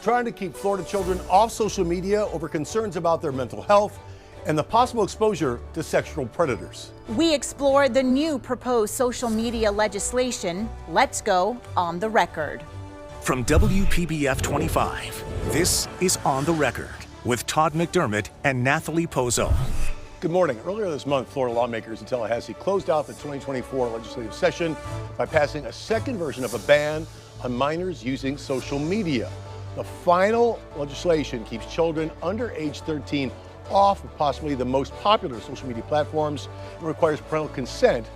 trying to keep Florida children off social media over concerns about their mental health and the possible exposure to sexual predators. We explore the new proposed social media legislation. Let's go on the record. From WPBF 25, this is On the Record with Todd McDermott and Nathalie Pozo. Good morning. Earlier this month, Florida lawmakers in Tallahassee closed out the 2024 legislative session by passing a second version of a ban on minors using social media. The final legislation keeps children under age 13 off of possibly the most popular social media platforms and requires parental consent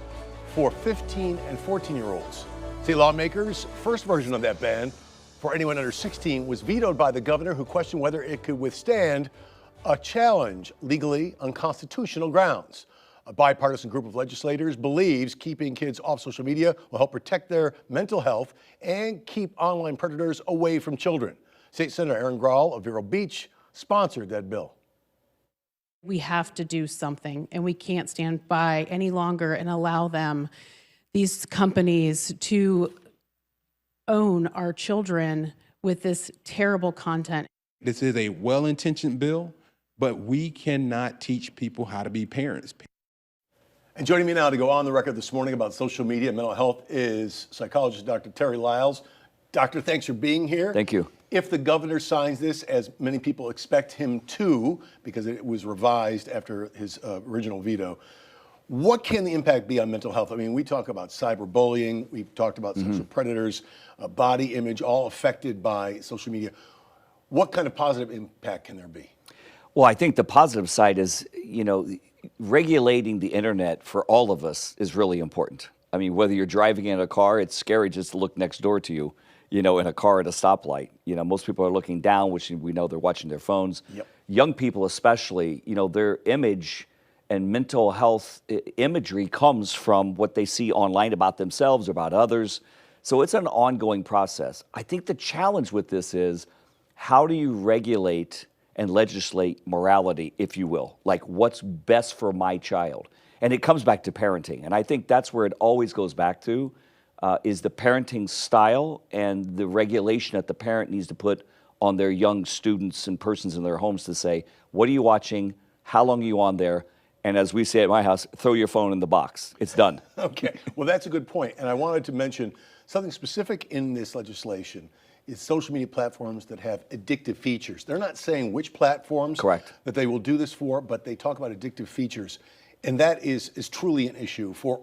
for 15 and 14-year-olds. State lawmakers' first version of that ban for anyone under 16 was vetoed by the governor, who questioned whether it could withstand a challenge legally on constitutional grounds. A bipartisan group of legislators believes keeping kids off social media will help protect their mental health and keep online predators away from children. State Senator Erin Grall of Vero Beach sponsored that bill. We have to do something, and we can't stand by any longer and allow them, these companies, to own our children with this terrible content. This is a well-intentioned bill, but we cannot teach people how to be parents. And joining me now to go on the record this morning about social media and mental health is psychologist Dr. Terry Lyles. Doctor, thanks for being here. Thank you. If the governor signs this, as many people expect him to, because it was revised after his original veto, what can the impact be on mental health? I mean, we talk about cyberbullying, we've talked about sexual predators, body image, all affected by social media. What kind of positive impact can there be? Well, I think the positive side is, regulating the internet for all of us is really important. I mean, whether you're driving in a car, it's scary just to look next door to you, in a car at a stoplight. Most people are looking down, which we know they're watching their phones. Yep. Young people especially, their image and mental health imagery comes from what they see online about themselves or about others. So it's an ongoing process. I think the challenge with this is, how do you regulate and legislate morality, if you will? Like, what's best for my child? And it comes back to parenting. And I think that's where it always goes back to, is the parenting style and the regulation that the parent needs to put on their young students and persons in their homes to say, what are you watching? How long are you on there? And as we say at my house, throw your phone in the box. It's done. Okay, well, that's a good point. And I wanted to mention something specific in this legislation is social media platforms that have addictive features. They're not saying which platforms Correct. that they will do this for, but they talk about addictive features. And that is truly an issue for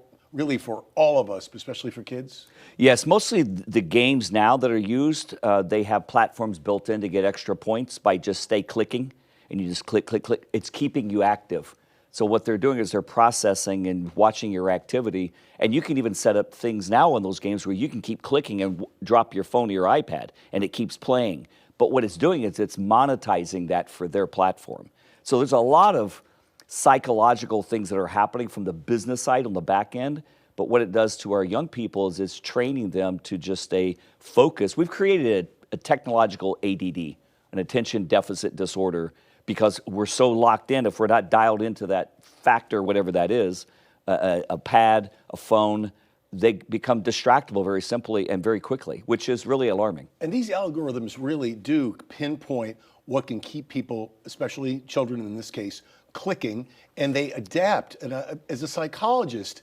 all of us, especially for kids. Yes, mostly the games now that are used, they have platforms built in to get extra points by just stay clicking, and you just click, click, click. It's keeping you active. So what they're doing is they're processing and watching your activity, and you can even set up things now in those games where you can keep clicking and drop your phone or your iPad, and it keeps playing. But what it's doing is it's monetizing that for their platform. So there's a lot of psychological things that are happening from the business side on the back end, but what it does to our young people is it's training them to just stay focused. We've created a technological ADD, an attention deficit disorder, because we're so locked in. If we're not dialed into that factor, whatever that is, a pad, a phone, they become distractible very simply and very quickly, which is really alarming. And these algorithms really do pinpoint what can keep people, especially children in this case, clicking, and they adapt. And as a psychologist,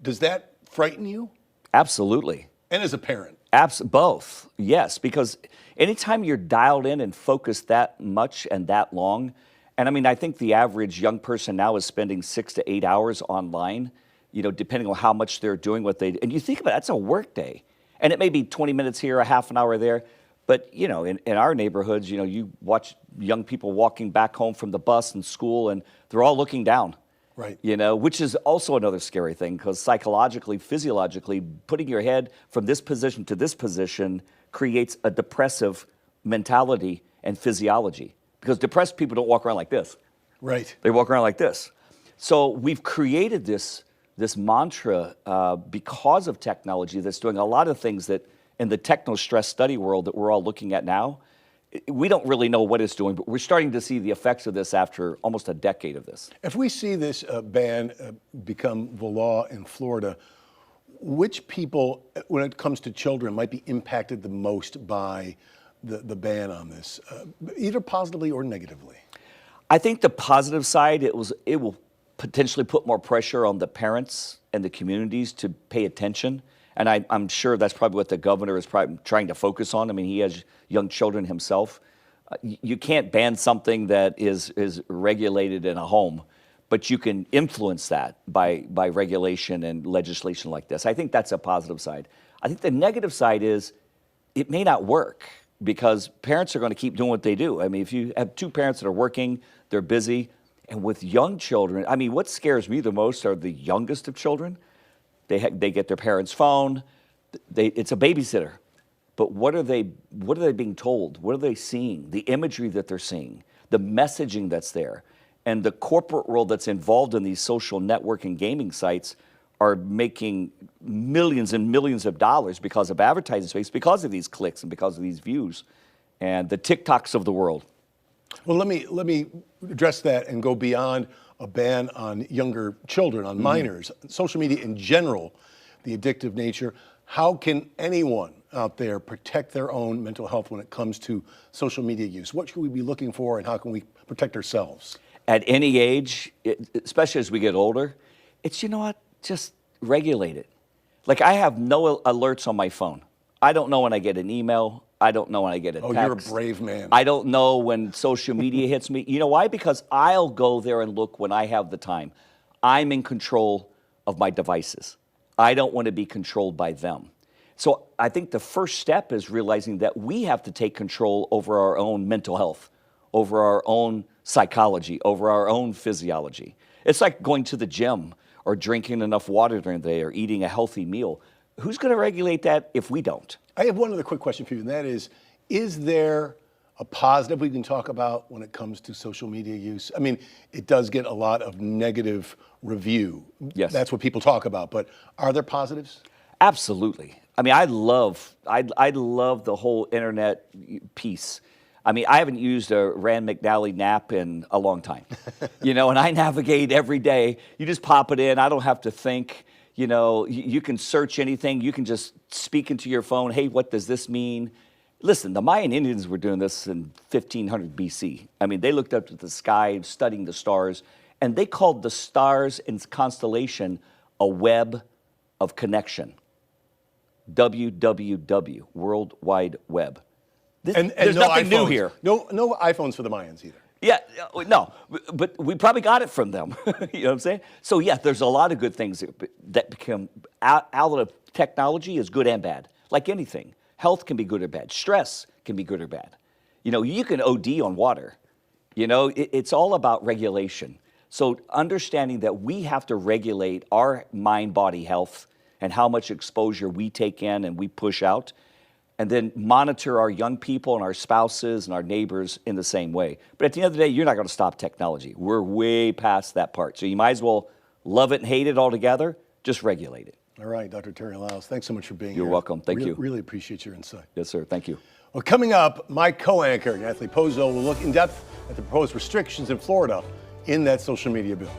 does that frighten you? Absolutely. And as a parent? Both, yes, because anytime you're dialed in and focused that much and that long, and I mean, I think the average young person now is spending 6 to 8 hours online, depending on how much they're doing what they do. And you think about it, that's a work day. And it may be 20 minutes here, a half an hour there. But, in our neighborhoods, you watch young people walking back home from the bus and school, and they're all looking down. Right. Which is also another scary thing, because psychologically, physiologically, putting your head from this position to this position creates a depressive mentality and physiology. Because depressed people don't walk around like this. Right. They walk around like this. So we've created this mantra because of technology that's doing a lot of things that in the techno-stress study world that we're all looking at now, we don't really know what it's doing, but we're starting to see the effects of this after almost a decade of this. If we see this ban become the law in Florida, which people, when it comes to children, might be impacted the most by the ban on this, either positively or negatively? I think the positive side, it will potentially put more pressure on the parents and the communities to pay attention. And I'm sure that's probably what the governor is probably trying to focus on. I mean, he has young children himself. You can't ban something that is regulated in a home, but you can influence that by regulation and legislation like this. I think that's a positive side. I think the negative side is it may not work because parents are going to keep doing what they do. I mean, if you have two parents that are working, they're busy, and with young children, I mean, what scares me the most are the youngest of children. They get their parents' phone. It's a babysitter. But what are they being told? What are they seeing? The imagery that they're seeing, the messaging that's there, and the corporate world that's involved in these social networking gaming sites are making millions and millions of dollars because of advertising space, because of these clicks and because of these views, and the TikToks of the world. Well, let me address that and go beyond a ban on younger children, on minors, social media in general, the addictive nature. How can anyone out there protect their own mental health when it comes to social media use? What should we be looking for, and how can we protect ourselves? At any age, especially as we get older, it's, you know what, just regulate it. Like, I have no alerts on my phone. I don't know when I get an email. I don't know when I get a text. Oh, you're a brave man. I don't know when social media hits me. You know why? Because I'll go there and look when I have the time. I'm in control of my devices. I don't want to be controlled by them. So I think the first step is realizing that we have to take control over our own mental health, over our own psychology, over our own physiology. It's like going to the gym or drinking enough water during the day or eating a healthy meal. Who's going to regulate that if we don't? I have one other quick question for you, and that is there a positive we can talk about when it comes to social media use? I mean, it does get a lot of negative review. Yes. That's what people talk about, but are there positives? Absolutely. I mean, I love the whole internet piece. I mean, I haven't used a Rand McNally nap in a long time, you know, and I navigate every day. You just pop it in. I don't have to think. You know, you can search anything. You can just speak into your phone. Hey, what does this mean? Listen, the Mayan Indians were doing this in 1500 BC. I mean, they looked up at the sky, studying the stars, and they called the stars and constellation a web of connection. WWW, World Wide Web. And there's no nothing iPhones. new here. No iPhones for the Mayans either. Yeah, no, but we probably got it from them. You know what I'm saying? So yeah, there's a lot of good things that become out of technology is good and bad. Like anything, health can be good or bad. Stress can be good or bad. You know, you can OD on water. You know, it's all about regulation. So understanding that we have to regulate our mind-body health and how much exposure we take in and we push out, and then monitor our young people and our spouses and our neighbors in the same way. But at the end of the day, you're not going to stop technology. We're way past that part. So you might as well love it and hate it altogether. Just regulate it. All right, Dr. Terry Lyles, thanks so much for being here. You're welcome. Thank you. Really appreciate your insight. Yes, sir. Thank you. Well, coming up, my co-anchor, Natalie Pozo, will look in depth at the proposed restrictions in Florida in that social media bill.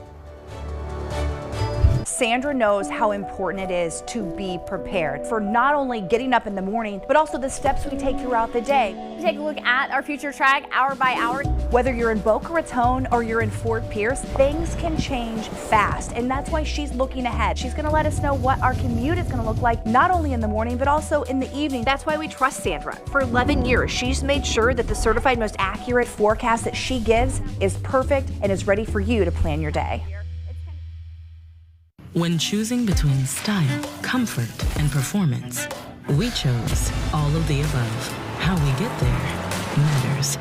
Sandra knows how important it is to be prepared for not only getting up in the morning, but also the steps we take throughout the day. Take a look at our future track hour by hour. Whether you're in Boca Raton or you're in Fort Pierce, things can change fast, and that's why she's looking ahead. She's going to let us know what our commute is going to look like, not only in the morning, but also in the evening. That's why we trust Sandra. For 11 years, she's made sure that the certified most accurate forecast that she gives is perfect and is ready for you to plan your day. When choosing between style, comfort, and performance, we chose all of the above. How we get there matters.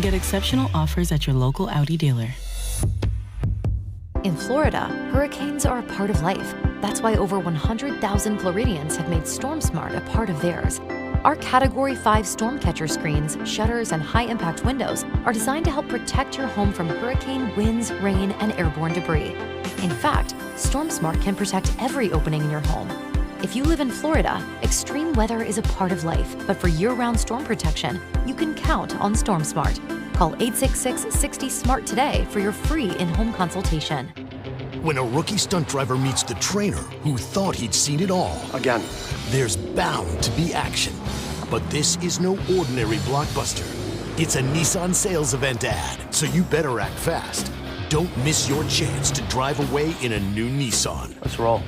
Get exceptional offers at your local Audi dealer. In Florida, hurricanes are a part of life. That's why over 100,000 Floridians have made StormSmart a part of theirs. Our Category 5 storm catcher screens, shutters, and high-impact windows are designed to help protect your home from hurricane winds, rain, and airborne debris. In fact, StormSmart can protect every opening in your home. If you live in Florida, extreme weather is a part of life, but for year-round storm protection, you can count on StormSmart. Call 866-60-SMART today for your free in-home consultation. When a rookie stunt driver meets the trainer who thought he'd seen it all. Again. There's bound to be action. But this is no ordinary blockbuster. It's a Nissan sales event ad, so you better act fast. Don't miss your chance to drive away in a new Nissan. Let's roll.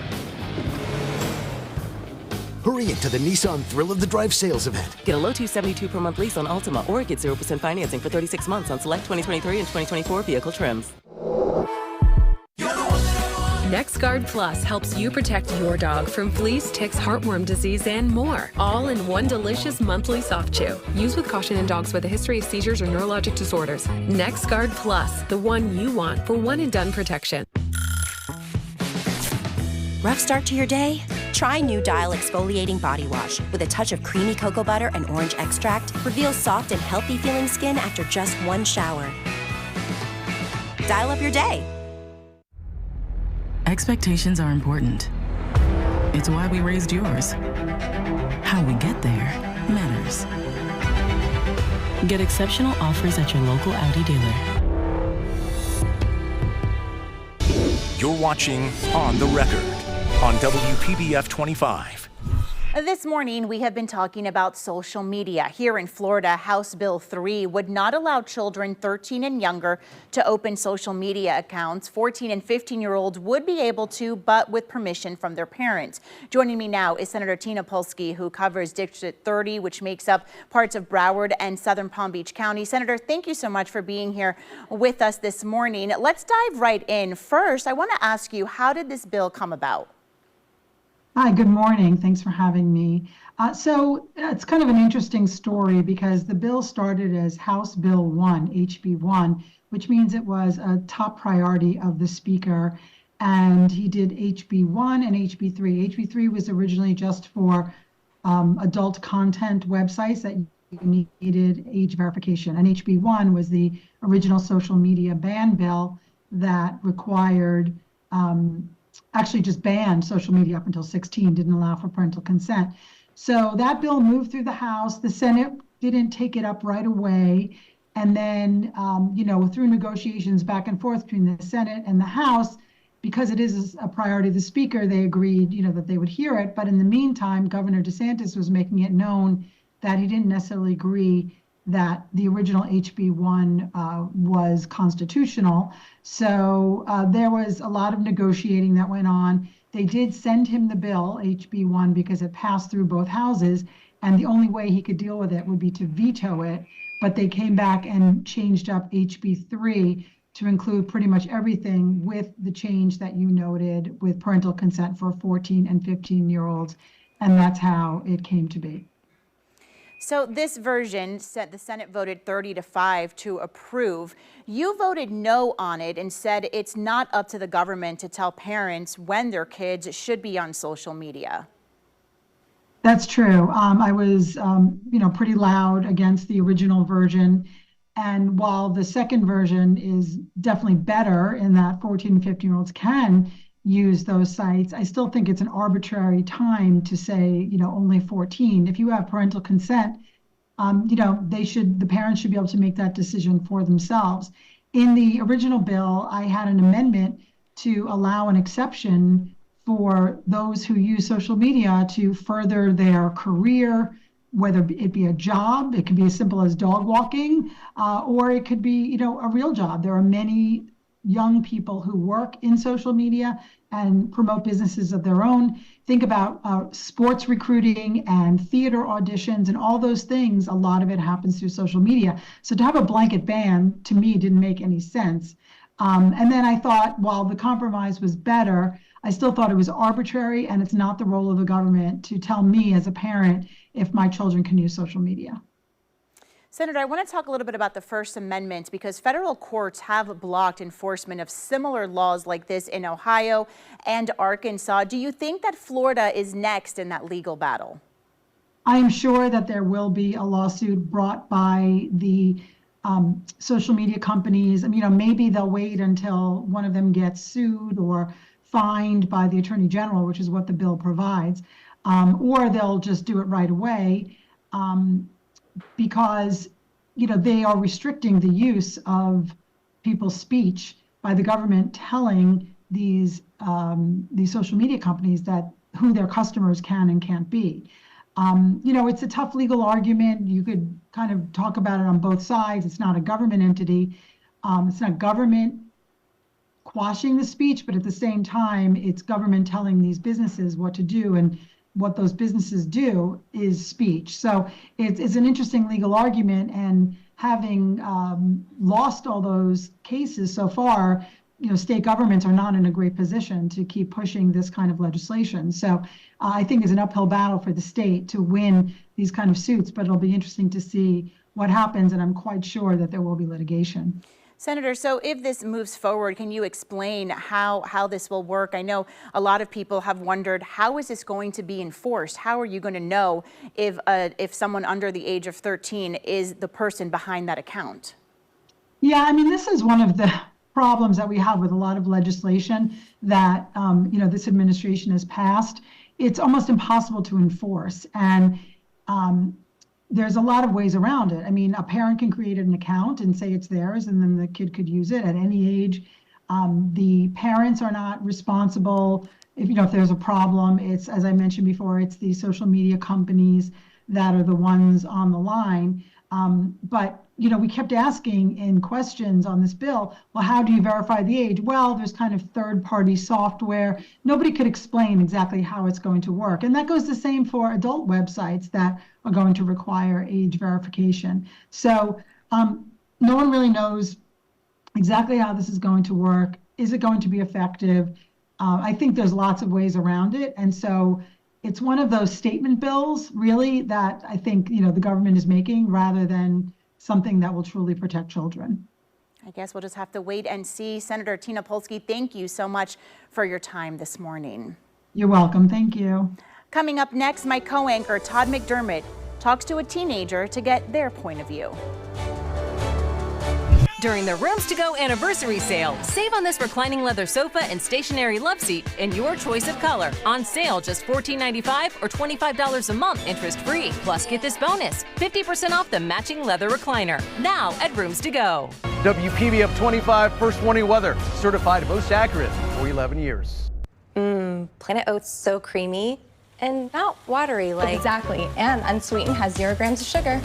Hurry into the Nissan Thrill of the Drive sales event. Get a low $272 per month lease on Altima or get 0% financing for 36 months on select 2023 and 2024 vehicle trims. NexGard Plus helps you protect your dog from fleas, ticks, heartworm disease, and more. All in one delicious monthly soft chew. Use with caution in dogs with a history of seizures or neurologic disorders. NexGard Plus, the one you want for one and done protection. Rough start to your day? Try new Dial Exfoliating Body Wash with a touch of creamy cocoa butter and orange extract. Reveals soft and healthy feeling skin after just one shower. Dial up your day. Expectations are important. It's why we raised yours. How we get there matters. Get exceptional offers at your local Audi dealer. You're watching On the Record on WPBF 25. This morning, we have been talking about social media. Here in Florida, House Bill 3 would not allow children 13 and younger to open social media accounts. 14 and 15-year-olds would be able to, but with permission from their parents. Joining me now is Senator Tina Polsky, who covers District 30, which makes up parts of Broward and Southern Palm Beach County. Senator, thank you so much for being here with us this morning. Let's dive right in. First, I want to ask you, how did this bill come about? Hi, good morning. Thanks for having me. So it's kind of an interesting story because the bill started as House Bill 1, HB 1, which means it was a top priority of the Speaker. And he did HB 1 and HB 3. HB 3 was originally just for adult content websites that you needed age verification. And HB 1 was the original social media ban bill that required actually just banned social media up until 16, didn't allow for parental consent. So that bill moved through the House. The Senate didn't take it up right away. And then, through negotiations back and forth between the Senate and the House, because it is a priority of the Speaker, they agreed, that they would hear it. But in the meantime, Governor DeSantis was making it known that he didn't necessarily agree that the original HB 1 was constitutional. So there was a lot of negotiating that went on. They did send him the bill, HB 1, because it passed through both houses, and the only way he could deal with it would be to veto it. But they came back and changed up HB 3 to include pretty much everything with the change that you noted with parental consent for 14 and 15-year-olds. And that's how it came to be. So this version said the Senate voted 30-5 to approve. You voted no on it and said it's not up to the government to tell parents when their kids should be on social media. That's true. I was, pretty loud against the original version. And while the second version is definitely better in that 14 and 15-year-olds can use those sites, I still think it's an arbitrary time to say, only 14. If you have parental consent, the parents should be able to make that decision for themselves. In the original bill, I had an amendment to allow an exception for those who use social media to further their career, whether it be a job, it could be as simple as dog walking, or it could be, a real job. There are many young people who work in social media and promote businesses of their own. Think about sports recruiting and theater auditions and all those things. A lot of it happens through social media. So to have a blanket ban, to me, didn't make any sense. And then I thought, while the compromise was better, I still thought it was arbitrary, and it's not the role of the government to tell me as a parent if my children can use social media. Senator, I want to talk a little bit about the First Amendment because federal courts have blocked enforcement of similar laws like this in Ohio and Arkansas. Do you think that Florida is next in that legal battle? I am sure that there will be a lawsuit brought by the social media companies. Maybe they'll wait until one of them gets sued or fined by the Attorney General, which is what the bill provides, or they'll just do it right away. Because, they are restricting the use of people's speech by the government telling these social media companies that who their customers can and can't be. You know, it's a tough legal argument. You could kind of talk about it on both sides. It's not a government entity. It's not government quashing the speech, but at the same time, it's government telling these businesses what to do, and what those businesses do is speech. So it's an interesting legal argument, and having lost all those cases so far, you know, state governments are not in a great position to keep pushing this kind of legislation. So I think it's an uphill battle for the state to win these kind of suits, but it'll be interesting to see what happens, and I'm quite sure that there will be litigation. Senator, so if this moves forward, can you explain how this will work? I know a lot of people have wondered, how is this going to be enforced? How are you going to know if someone under the age of 13 is the person behind that account? Yeah, I mean, this is one of the problems that we have with a lot of legislation that you know, this administration has passed. It's almost impossible to enforce, and there's a lot of ways around it. I mean, a parent can create an account and say it's theirs, and then the kid could use it at any age. The parents are not responsible if, you know, if there's a problem. It's, as I mentioned before, it's the social media companies that are the ones on the line. But, you know, we kept asking in questions on this bill, well, how do you verify the age? Well, there's kind of third-party software. Nobody could explain exactly how it's going to work. And that goes the same for adult websites that are going to require age verification. So no one really knows exactly how this is going to work. Is it going to be effective? I think there's lots of ways around it. And so it's one of those statement bills, really, that I think, you know, the government is making rather than something that will truly protect children. I guess we'll just have to wait and see. Senator Tina Polsky, thank you so much for your time this morning. You're welcome. Thank you. Coming up next, my co-anchor Todd McDermott talks to a teenager to get their point of view. During the Rooms to Go anniversary sale, save on this reclining leather sofa and stationary love seat in your choice of color. On sale just $14.95 or $25 a month interest-free. Plus get this bonus, 50% off the matching leather recliner. Now at Rooms to Go. WPBF 25 First Warning Weather, certified most accurate for 11 years. Planet Oats so creamy and not watery like. Exactly, and unsweetened, has 0 grams of sugar.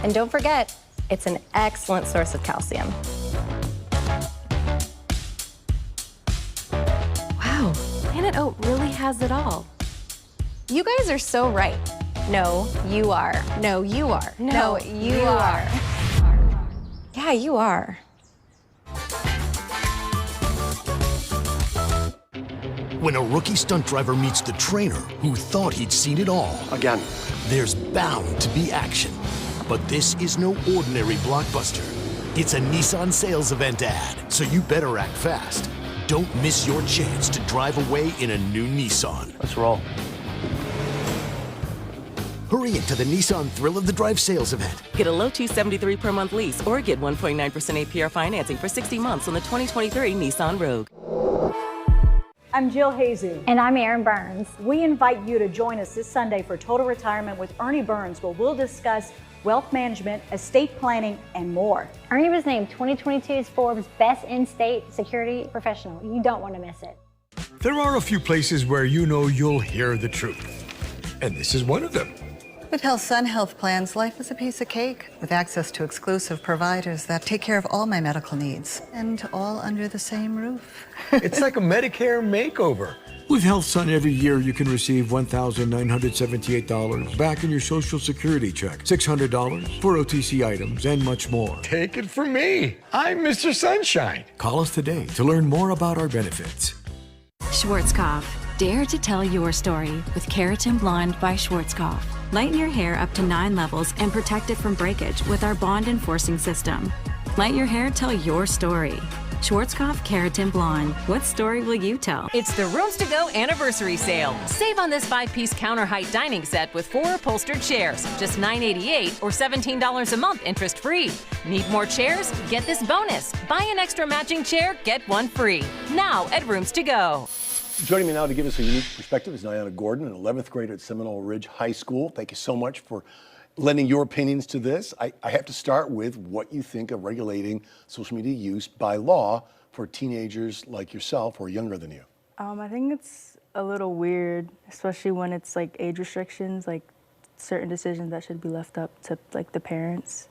And don't forget, it's an excellent source of calcium. Wow, Planet Oat really has it all. You guys are so right. No, you are. No, you are. No, you are. Yeah, you are. When a rookie stunt driver meets the trainer who thought he'd seen it all. Again. There's bound to be action. But this is no ordinary blockbuster. It's a Nissan sales event ad, so you better act fast. Don't miss your chance to drive away in a new Nissan. Let's roll. Hurry into the Nissan Thrill of the Drive sales event. Get a low $273 per month lease or get 1.9% APR financing for 60 months on the 2023 Nissan Rogue. I'm Jill Hazy. And I'm Erin Burns. We invite you to join us this Sunday for Total Retirement with Ernie Burns, where we'll discuss wealth management, estate planning, and more. Ernie was named 2022's Forbes Best In-State Security Professional. You don't want to miss it. There are a few places where you know you'll hear the truth, and this is one of them. With HealthSun Health Plans, life is a piece of cake with access to exclusive providers that take care of all my medical needs, and all under the same roof. It's like a Medicare makeover. With HealthSun, every year you can receive $1,978 back in your Social Security check, $600 for OTC items, and much more. Take it from me. I'm Mr. Sunshine. Call us today to learn more about our benefits. Schwarzkopf. Dare to tell your story with Keratin Blonde by Schwarzkopf. Lighten your hair up to 9 levels and protect it from breakage with our bond enforcing system. Let your hair tell your story. Schwarzkopf Keratin Blonde. What story will you tell? It's the Rooms to Go anniversary sale. Save on this 5-piece counter height dining set with 4 upholstered chairs. Just $9.88 or $17 a month interest free. Need more chairs? Get this bonus. Buy an extra matching chair, get one free. Now at Rooms to Go. Joining me now to give us a unique perspective is Niana Gordon, an 11th grader at Seminole Ridge High School. Thank you so much for lending your opinions to this. I have to start with what you think of regulating social media use by law for teenagers like yourself or younger than you. I think it's a little weird, especially when it's like age restrictions, like certain decisions that should be left up to like the parents.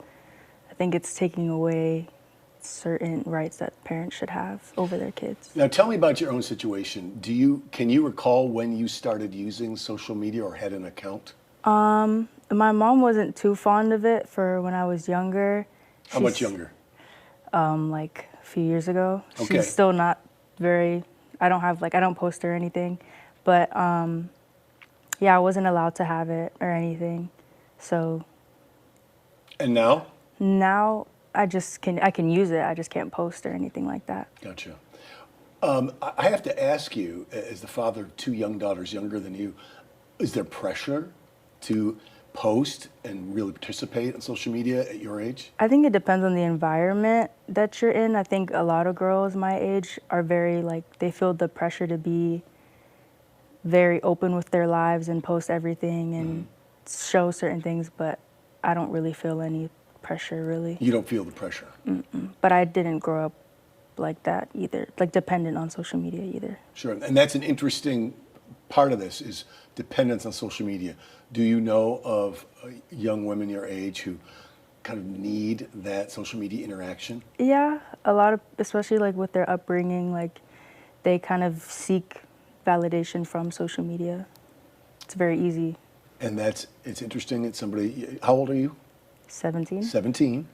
I think it's taking away certain rights that parents should have over their kids. Now tell me about your own situation. Can you recall when you started using social media or had an account? My mom wasn't too fond of it for when I was younger. How much younger? Like a few years ago. Okay. She's still not very, I don't post or anything, but yeah, I wasn't allowed to have it or anything, so. And now? Now I can use it, I just can't post or anything like that. Gotcha. I have to ask you, as the father of 2 young daughters younger than you, is there pressure to post and really participate on social media at your age? I think it depends on the environment that you're in. I think a lot of girls my age are very they feel the pressure to be very open with their lives and post everything and show certain things, but I don't really feel any pressure really. You don't feel the pressure? Mm-mm. But I didn't grow up like that either, dependent on social media either. Sure, and that's an interesting part of this is dependence on social media. Do you know of young women your age who kind of need that social media interaction? Yeah, a lot of, especially with their upbringing, they kind of seek validation from social media. It's very easy. And it's interesting that somebody, how old are you? 17. 17.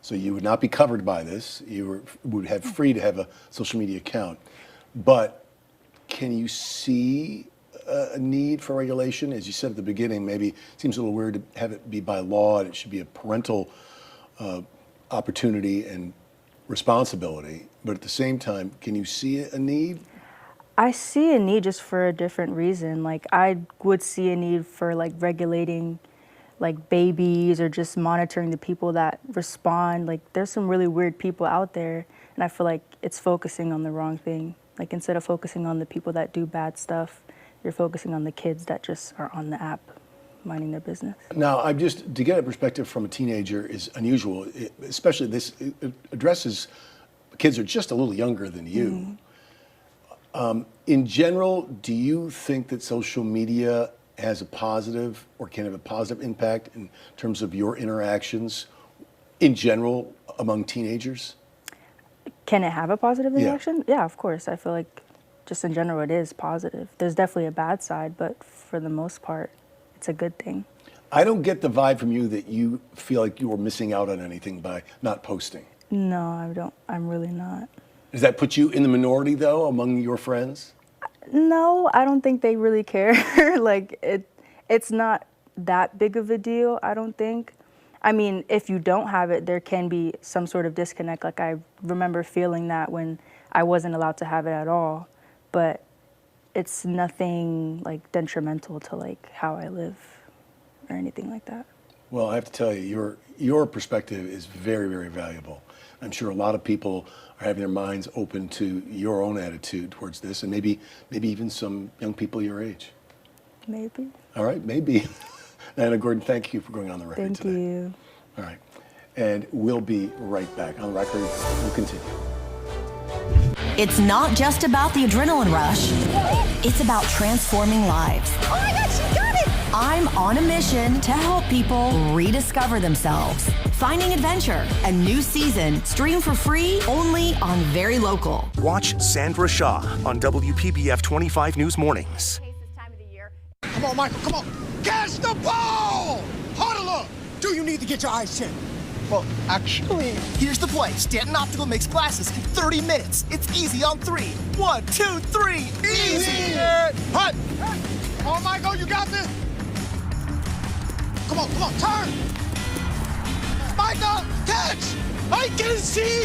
So you would not be covered by this. You would have free to have a social media account. But can you see a need for regulation? As you said at the beginning, maybe it seems a little weird to have it be by law, and it should be a parental opportunity and responsibility. But at the same time, can you see a need? I see a need just for a different reason. I would see a need for regulating babies or just monitoring the people that respond. There's some really weird people out there, and I feel like it's focusing on the wrong thing. Instead of focusing on the people that do bad stuff, you're focusing on the kids that just are on the app minding their business. Now, to get a perspective from a teenager is unusual, especially it addresses kids who are just a little younger than you. Mm-hmm. In general, do you think that social media has a positive or can have a positive impact in terms of your interactions in general among teenagers? Can it have a positive reaction? Yeah, of course. I feel like just in general it is positive. There's definitely a bad side, but for the most part, it's a good thing. I don't get the vibe from you that you feel like you were missing out on anything by not posting. No, I don't. I'm really not. Does that put you in the minority, though, among your friends? No, I don't think they really care. It's not that big of a deal, I don't think. I mean, if you don't have it, there can be some sort of disconnect. I remember feeling that when I wasn't allowed to have it at all, but it's nothing detrimental to how I live or anything like that. Well, I have to tell you, your perspective is very, very valuable. I'm sure a lot of people are having their minds open to your own attitude towards this, and maybe even some young people your age. Maybe. All right, maybe. Diana Gordon, thank you for going on the record today. Thank you. All right. And we'll be right back. On the record, we'll continue. It's not just about the adrenaline rush. It's about transforming lives. Oh my God, she got it! I'm on a mission to help people rediscover themselves. Finding Adventure, a new season, stream for free only on Very Local. Watch Sandra Shaw on WPBF 25 News Mornings. Come on, Michael, come on. Catch the ball! Huddle up! Do you need to get your eyes checked? Well, actually, here's the play. Stanton Optical makes glasses in 30 minutes. It's easy on 3. 1, 2, 3. Easy! Hut! Come on, Michael, you got this! Come on, turn! Michael, catch! I can see!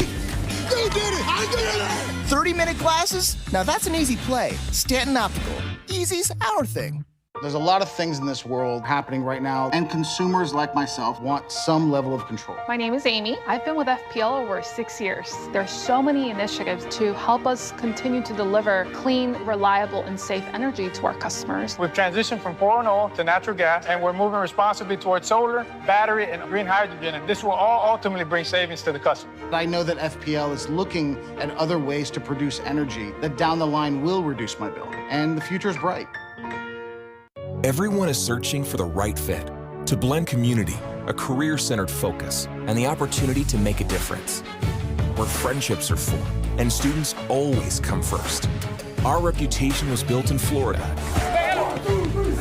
You did it! I did it! 30-minute glasses? Now that's an easy play. Stanton Optical. Easy's our thing. There's a lot of things in this world happening right now, and consumers like myself want some level of control. My name is Amy. I've been with FPL over 6 years. There's so many initiatives to help us continue to deliver clean, reliable, and safe energy to our customers. We've transitioned from foreign oil to natural gas, and we're moving responsibly towards solar, battery, and green hydrogen, and this will all ultimately bring savings to the customer. I know that FPL is looking at other ways to produce energy that down the line will reduce my bill, and the future is bright. Everyone is searching for the right fit, to blend community, a career-centered focus, and the opportunity to make a difference. Where friendships are formed, and students always come first. Our reputation was built in Florida,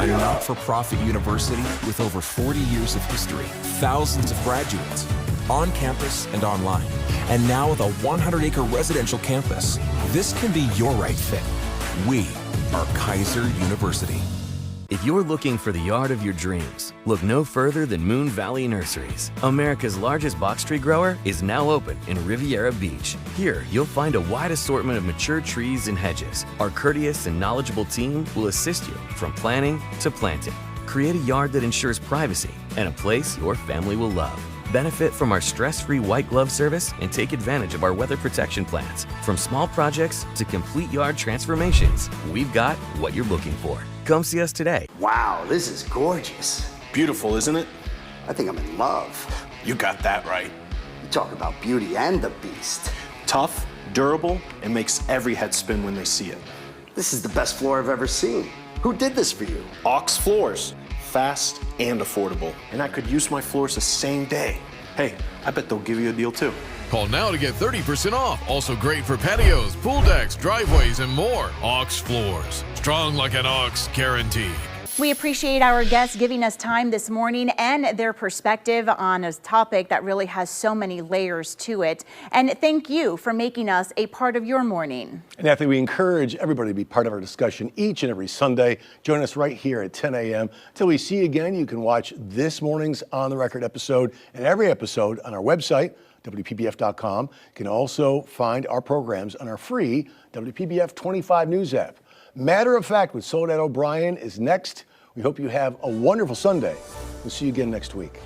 a not-for-profit university with over 40 years of history, thousands of graduates, on campus and online, and now with a 100-acre residential campus. This can be your right fit. We are Kaiser University. If you're looking for the yard of your dreams, look no further than Moon Valley Nurseries. America's largest box tree grower is now open in Riviera Beach. Here, you'll find a wide assortment of mature trees and hedges. Our courteous and knowledgeable team will assist you from planning to planting. Create a yard that ensures privacy and a place your family will love. Benefit from our stress-free white glove service and take advantage of our weather protection plans. From small projects to complete yard transformations, we've got what you're looking for. Come see us today. Wow, this is gorgeous. Beautiful, isn't it? I think I'm in love. You got that right. You talk about beauty and the beast. Tough, durable, and makes every head spin when they see it. This is the best floor I've ever seen. Who did this for you? Ox Floors. Fast and affordable. And I could use my floors the same day. Hey, I bet they'll give you a deal too. Call now to get 30% off. Also great for patios, pool decks, driveways, and more. Ox Floors. Strong like an ox, guaranteed. We appreciate our guests giving us time this morning and their perspective on a topic that really has so many layers to it. And thank you for making us a part of your morning. And Anthony, we encourage everybody to be part of our discussion each and every Sunday. Join us right here at 10 a.m. Until we see you again, you can watch this morning's On the Record episode and every episode on our website, WPBF.com. You can also find our programs on our free WPBF 25 News app. Matter of Fact with Soledad O'Brien is next. We hope you have a wonderful Sunday. We'll see you again next week.